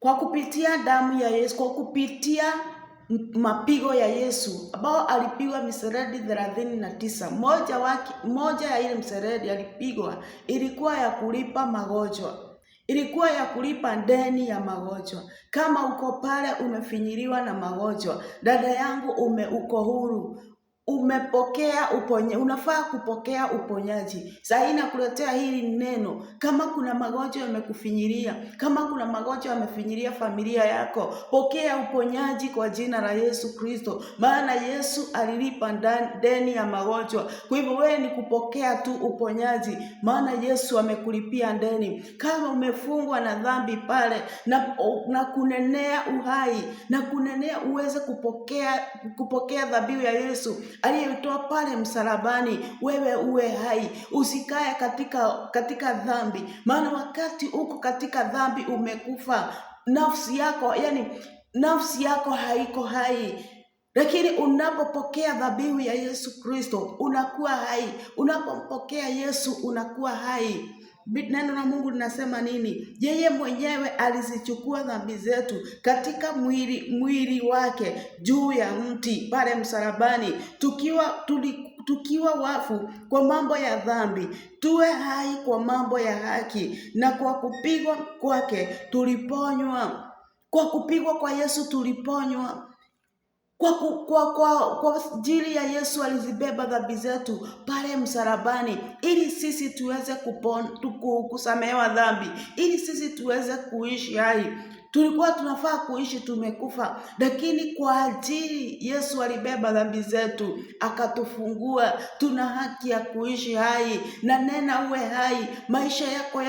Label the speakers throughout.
Speaker 1: Kwa kupitia damu ya Yesu, kwa kupitia mapigo ya Yesu ambao alipigwa miseredi 39. Moja ya ile miseredi alipigwa ilikuwa ya kulipa magonjwa. Ilikuwa ya kulipa deni ya magonjwa. Kama uko pale umefinyiliwa na magonjwa, dada yangu uko huru. Unafaa kupokea uponyaji. Sasa nakuletea hili neno. Kama kuna magonjwa yamekufinyilia, kama kuna magonjwa yamefinyilia familia yako, pokea uponyaji kwa jina la Yesu Kristo. Maana Yesu alilipa deni ya magonjwa. Kwa hivyo wewe ni kupokea tu uponyaji, maana Yesu amekulipia deni. Kama umefungwa na dhambi pale na kunenea uhai, na kunenea uweze kupokea dhabihu ya Yesu aliyetoa pale msalabani, wewe uwe hai. Usikae katika dhambi, maana wakati uko katika dhambi umekufa. Nafsi yako haiko hai. Lakini unapopokea dhabihu ya Yesu Kristo unakuwa hai. Unapompokea Yesu unakuwa hai. Neno la Mungu linasema nini? Yeye mwenyewe alizichukua dhambi zetu katika mwili wake juu ya mti pale msalabani, tukiwa wafu kwa mambo ya dhambi, tuwe hai kwa mambo ya haki, na kwa kupigwa kwake tuliponywa. Kwa kupigwa kwa Yesu tuliponywa. Kwa ajili ya Yesu alizibeba dhambi zetu pale msalabani, ili sisi tuweze kusamehewa dhambi, ili sisi tuweze kuishi hai. Tulikuwa tunafaa kuishi tumekufa, lakini kwa ajili Yesu alibeba dhambi zetu akatufungua. Tuna haki ya kuishi hai. Na nena uwe hai, maisha yako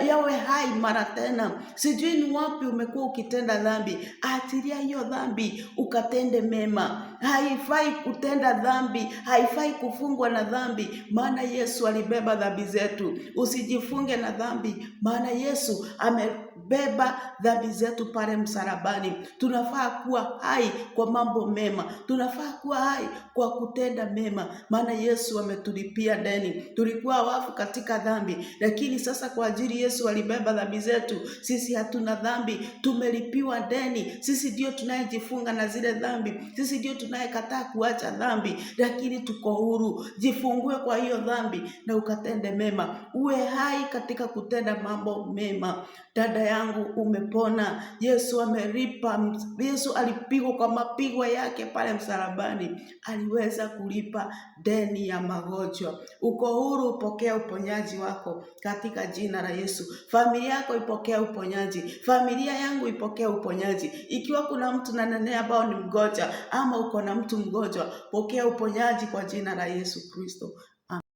Speaker 1: yawe hai mara tena. Sijui ni wapi umekuwa ukitenda dhambi, achilia hiyo dhambi ukatende mema. Haifai kutenda dhambi, haifai kufungwa na dhambi, maana Yesu alibeba dhambi zetu. Usijifunge na dhambi, maana Yesu amebeba dhambi zetu pale msalabani. Tunafaa kuwa hai kwa mambo mema, tunafaa kuwa hai kwa kutenda mema, maana Yesu ametulipia deni. Tulikuwa wafu katika dhambi, lakini sasa kwa ajili Yesu alibeba dhambi zetu, sisi hatuna dhambi, tumelipiwa deni. Sisi ndio tunayejifunga na zile dhambi, sisi ndio tunayekataa kuacha dhambi, lakini tuko huru. Jifungue kwa hiyo dhambi na ukatende mema, uwe hai katika kutenda mambo mema. Dada yangu umepona. Yesu amelipa. Yesu alipigwa kwa mapigo yake pale msalabani, aliweza kulipa deni ya magonjwa. Uko huru, upokea uponyaji wako katika jina la Yesu. Familia yako ipokea uponyaji, familia yangu ipokea uponyaji. Ikiwa kuna mtu nanenea ambao ni mgonjwa, ama uko na mtu mgonjwa, pokea uponyaji kwa jina la Yesu Kristo.